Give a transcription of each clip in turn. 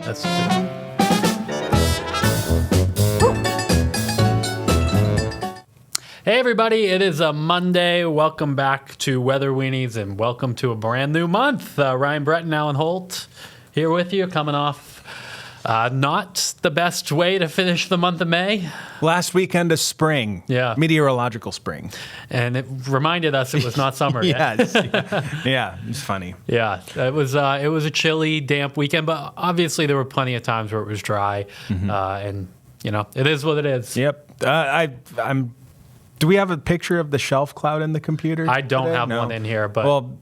That's true. Hey everybody, it is a Monday. Welcome back to Weather-weenies and welcome to a brand new month. Ryan, Breton and Alan Holt here with you, coming off not the best way to finish the month of May. Last weekend of spring. Yeah. Meteorological spring. And it reminded us it was not summer yet. Yes. Yeah, it's funny. Yeah, it was a chilly, damp weekend, but obviously there were plenty of times where it was dry. And, you know, it is what it is. Yep. Do we have a picture of the shelf cloud in the computer? I don't have one in here, but... Well,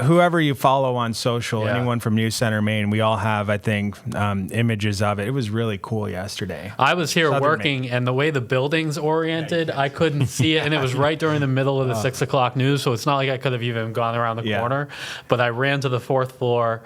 whoever you follow on social, anyone from News Center, Maine, we all have, I think, images of it. It was really cool yesterday. I was here working, and the way the building's oriented, I couldn't see it, and it was right during the middle of the 6 o'clock news, so it's not like I could have even gone around the corner. But I ran to the fourth floor.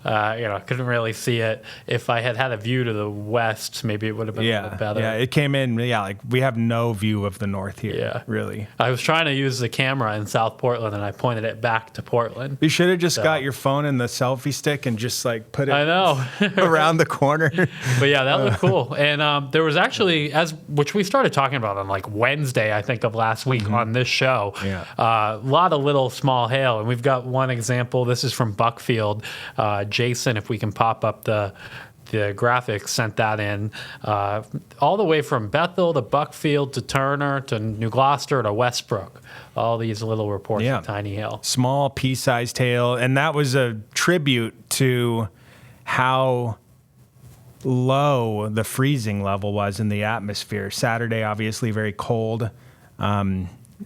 Couldn't really see it. If I had a view to the west, maybe it would have been a little better. Yeah, it came in. Yeah, like we have no view of the north here. Yeah, really. I was trying to use the camera in South Portland, and I pointed it back to Portland. You should have just got your phone and the selfie stick and just like put it. I know around the corner. But yeah, that looked cool. And there was actually, which we started talking about on like Wednesday, I think, of last week on this show. Yeah. A lot of little small hail, and we've got one example. This is from Buckfield. Jason, if we can pop up the graphics, sent that in all the way from Bethel to Buckfield to Turner to New Gloucester to Westbrook. All these little reports of tiny hail. Small pea-sized hail. And that was a tribute to how low the freezing level was in the atmosphere. Saturday, obviously, very cold.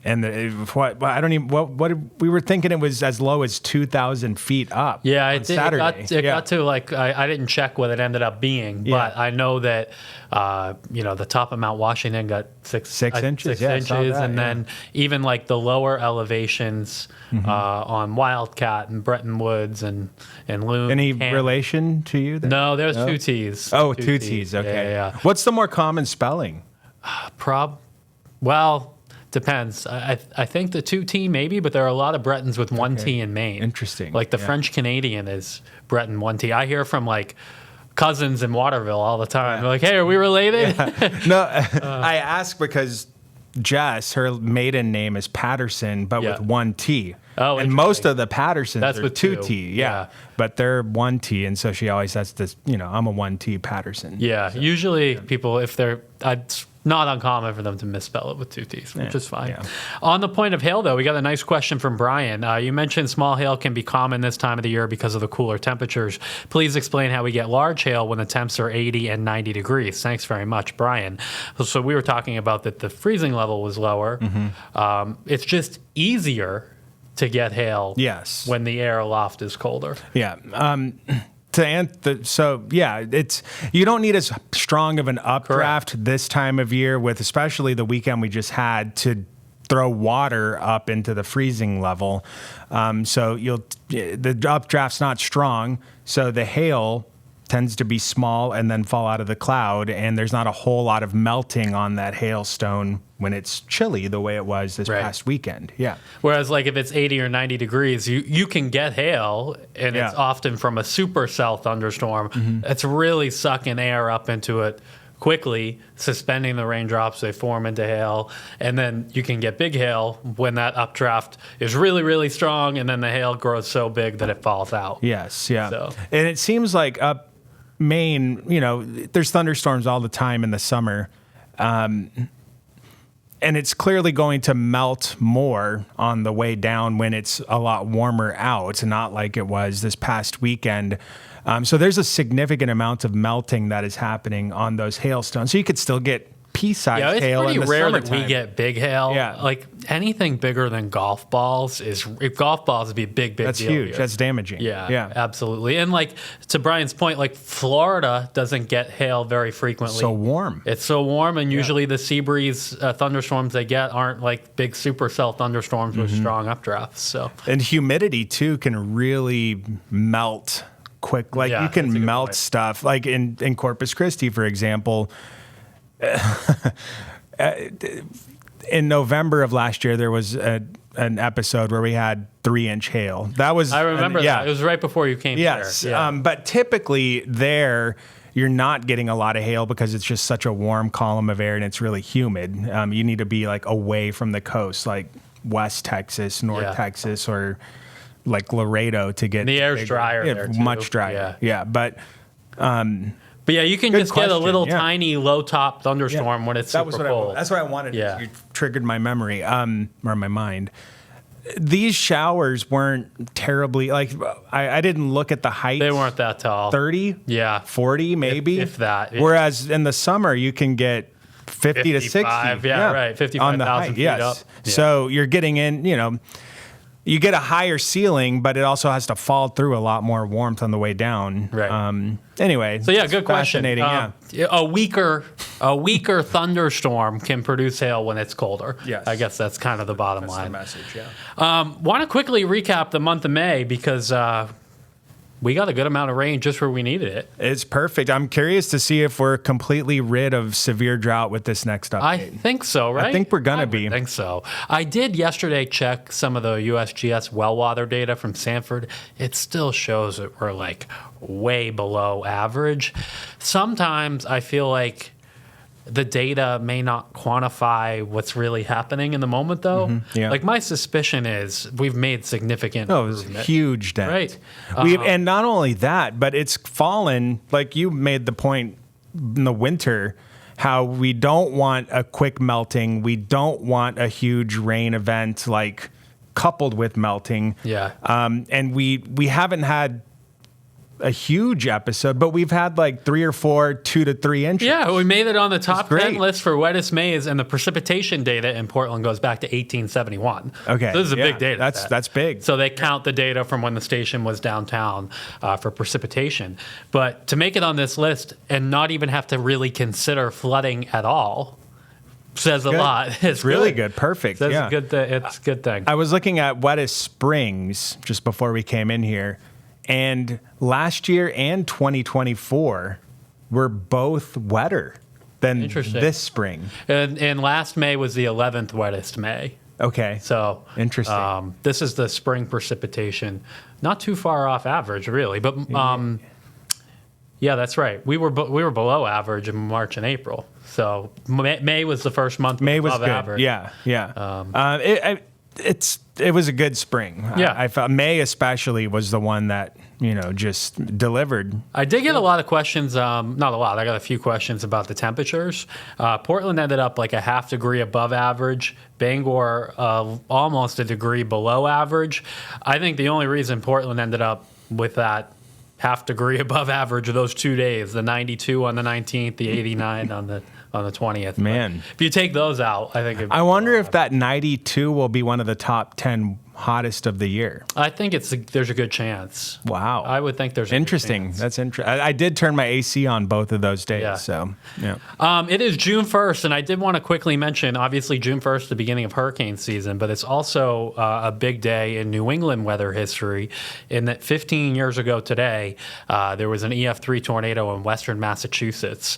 And we were thinking it was as low as 2,000 feet up. Yeah, it got to like, I didn't check what it ended up being, but I know that, the top of Mount Washington got 6 inches. 6 inches. And then even like the lower elevations on Wildcat and Breton Woods and Loon. Any relation to you there? No, there's two T's. Oh, two T's. Okay. Yeah. What's the more common spelling? Depends. I think the 2T maybe, but there are a lot of Bretons with 1T in Maine. Interesting. Like the French Canadian is Breton 1T. I hear from like cousins in Waterville all the time. They're like, hey, are we related? No, I ask because Jess, her maiden name is Patterson, but with 1T. Oh, and most of the Pattersons are with 2T. Yeah. But they're 1T, and so she always has this, I'm a 1T Patterson. Yeah. So, usually people, if they're... it's not uncommon for them to misspell it with 2 T's, which is fine. Yeah. On the point of hail, though, we got a nice question from Brian. You mentioned small hail can be common this time of the year because of the cooler temperatures. Please explain how we get large hail when the temps are 80 and 90 degrees. Thanks very much, Brian. So we were talking about that the freezing level was lower. It's just easier to get hail when the air aloft is colder. Yeah. It's you don't need as strong of an updraft this time of year, with especially the weekend we just had, to throw water up into the freezing level. So the updraft's not strong, so the hail tends to be small and then fall out of the cloud, and there's not a whole lot of melting on that hailstone when it's chilly the way it was this past weekend. Yeah. Whereas like if it's 80 or 90 degrees, you can get hail, and it's often from a supercell thunderstorm. It's really sucking air up into it quickly, suspending the raindrops. They form into hail, and then you can get big hail when that updraft is really, really strong, and then the hail grows so big that it falls out. Yes, yeah. So. And it seems like up Maine, there's thunderstorms all the time in the summer. And it's clearly going to melt more on the way down when it's a lot warmer out. It's not like it was this past weekend. So there's a significant amount of melting that is happening on those hailstones. So you could still get pea-sized hail in the summertime. It's pretty rare that we get big hail. Yeah. Like anything bigger than golf balls would be a big That's deal. Huge. Here. That's damaging. Yeah, absolutely. And like to Brian's point, like Florida doesn't get hail very frequently. So warm. It's so warm, and usually the sea breeze thunderstorms they get aren't like big supercell thunderstorms with strong updrafts. So and humidity too can really melt quick. Like you can melt stuff. Like in Corpus Christi, for example. In November of last year, there was an episode where we had 3-inch hail. That was I remember that. It was right before you came yes. here. Yeah. But typically there, you're not getting a lot of hail because it's just such a warm column of air and it's really humid. You need to be like away from the coast, like West Texas, North Texas, or like Laredo to get the air's drier there too. Much drier. Yeah. But yeah, you can just get a little tiny low top thunderstorm when it's super cold. That's what I wanted. You triggered my memory, or my mind. These showers weren't terribly, like, I didn't look at the height. They weren't that tall. 30? Yeah. 40 maybe? If that. Whereas in the summer, you can get 50 to 60. Yeah, right. 55,000 feet up. Yeah. So you're getting in, you get a higher ceiling, but it also has to fall through a lot more warmth on the way down. Right. Anyway. So yeah, good question. Fascinating. A weaker thunderstorm can produce hail when it's colder. Yes. I guess that's kind of the bottom line. That's the message, yeah. Want to quickly recap the month of May because we got a good amount of rain just where we needed it. It's perfect. I'm curious to see if we're completely rid of severe drought with this next update. I think so, right? I think we're going to be. I think so. I did yesterday check some of the USGS well water data from Sanford. It still shows that we're like way below average. Sometimes I feel like the data may not quantify what's really happening in the moment, though. Mm-hmm. Yeah. Like, my suspicion is we've made significant improvement. It was a huge dent. Right. And not only that, but it's fallen, like you made the point in the winter, how we don't want a quick melting. We don't want a huge rain event, like, coupled with melting. Yeah. And we haven't had a huge episode, but we've had like 3 or 4 2 to 3 inches. Yeah, we made it on the top 10 list for wettest Mays, and the precipitation data in Portland goes back to 1871. Okay, so this is a big data. That's big. So they count the data from when the station was downtown for precipitation. But to make it on this list and not even have to really consider flooding at all says a lot. It's really good. Perfect. It's a good thing. I was looking at wettest springs just before we came in here. And last year and 2024 were both wetter than this spring. And last May was the 11th wettest May. Okay. So interesting. This is the spring precipitation. Not too far off average, really. But yeah, that's right. We were below average in March and April. So May was the first month May was above good. average. Yeah. It was a good spring. Yeah. I felt May especially was the one that, just delivered. I did get a lot of questions, not a lot, I got a few questions about the temperatures. Portland ended up like a half degree above average. Bangor almost a degree below average. I think the only reason Portland ended up with that half degree above average of those 2 days, the 92 on the 19th, the 89 on the 20th. Man. But if you take those out, I think I wonder if that 92 will be one of the top 10 hottest of the year. I think there's a good chance. Wow. I would think there's a interesting. Good chance. That's interesting. I did turn my AC on both of those days. Yeah. So, yeah. It is June 1st, and I did want to quickly mention, obviously, June 1st, the beginning of hurricane season, but it's also a big day in New England weather history in that 15 years ago today, there was an EF3 tornado in western Massachusetts.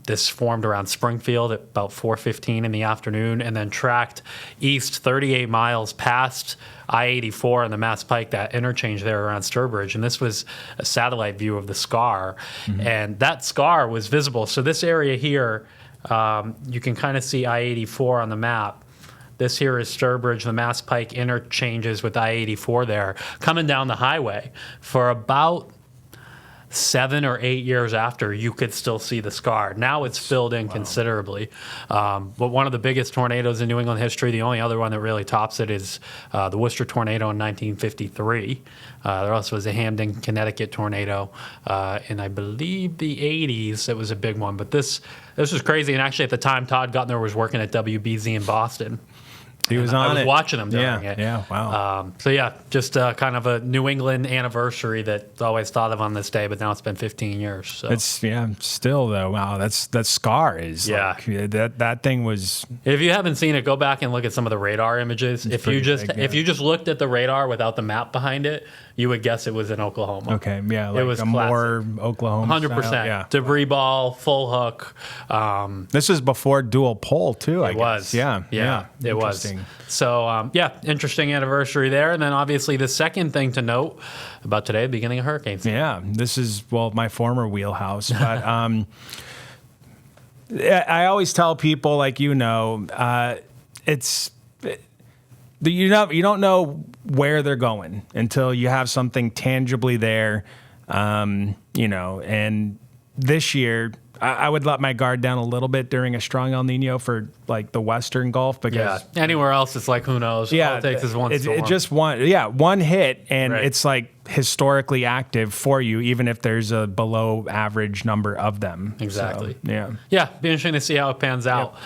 This formed around Springfield at about 4:15 in the afternoon and then tracked east 38 miles past I-84 and the Mass Pike, that interchange there around Sturbridge. And this was a satellite view of the scar. Mm-hmm. And that scar was visible. So this area here, you can kind of see I-84 on the map. This here is Sturbridge. The Mass Pike interchanges with I-84 there. Coming down the highway for about 7 or 8 years after, you could still see the scar. Now it's filled in considerably. But one of the biggest tornadoes in New England history, the only other one that really tops it is the Worcester tornado in 1953. There also was a Hamden, Connecticut tornado in, I believe, the 80s. It was a big one. But this was crazy. And actually, at the time, Todd Guttner was working at WBZ in Boston. He was on it. I was watching him during it. Yeah, wow. So yeah, just kind of a New England anniversary that's always thought of on this day, but now it's been 15 years. So. It's still though. Wow, that scar is like, that thing was. If you haven't seen it, go back and look at some of the radar images. If you just looked at the radar without the map behind it, you would guess it was in Oklahoma. Okay, yeah, like it was more Oklahoma 100%. style, yeah. Debris ball, full hook. This was before dual pole too, I guess. Yeah, it was. So, interesting anniversary there. And then obviously the second thing to note about today, the beginning of hurricane season. Yeah, this is, my former wheelhouse. But I always tell people, like, you don't know where they're going until you have something tangibly there, and this year I would let my guard down a little bit during a strong El Nino for like the Western Gulf, because anywhere else it's like, who knows? All it takes is one storm. It just one hit, and it's like historically active for you, even if there's a below average number of them. Exactly. So, be interesting to see how it pans out.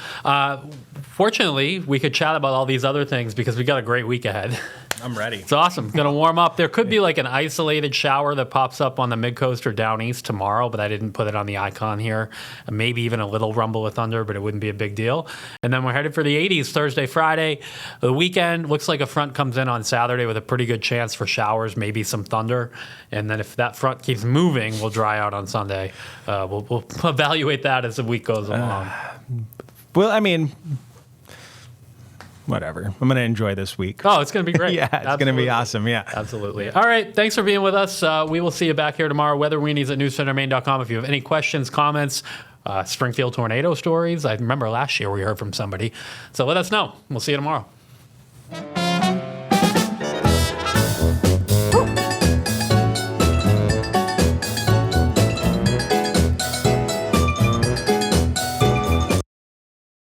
Fortunately, we could chat about all these other things because we got a great week ahead. I'm ready. It's awesome. Going to warm up. There could be like an isolated shower that pops up on the mid-coast or down east tomorrow, but I didn't put it on the icon here. Maybe even a little rumble of thunder, but it wouldn't be a big deal. And then we're headed for the 80s Thursday, Friday. The weekend looks like a front comes in on Saturday with a pretty good chance for showers, maybe some thunder. And then if that front keeps moving, we'll dry out on Sunday. We'll evaluate that as the week goes along. Whatever. I'm going to enjoy this week. Oh, it's going to be great. Yeah, it's going to be awesome. Yeah. Absolutely. All right. Thanks for being with us. We will see you back here tomorrow. weather-weenies at newscentermaine.com. If you have any questions, comments, Springfield tornado stories. I remember last year we heard from somebody. So let us know. We'll see you tomorrow.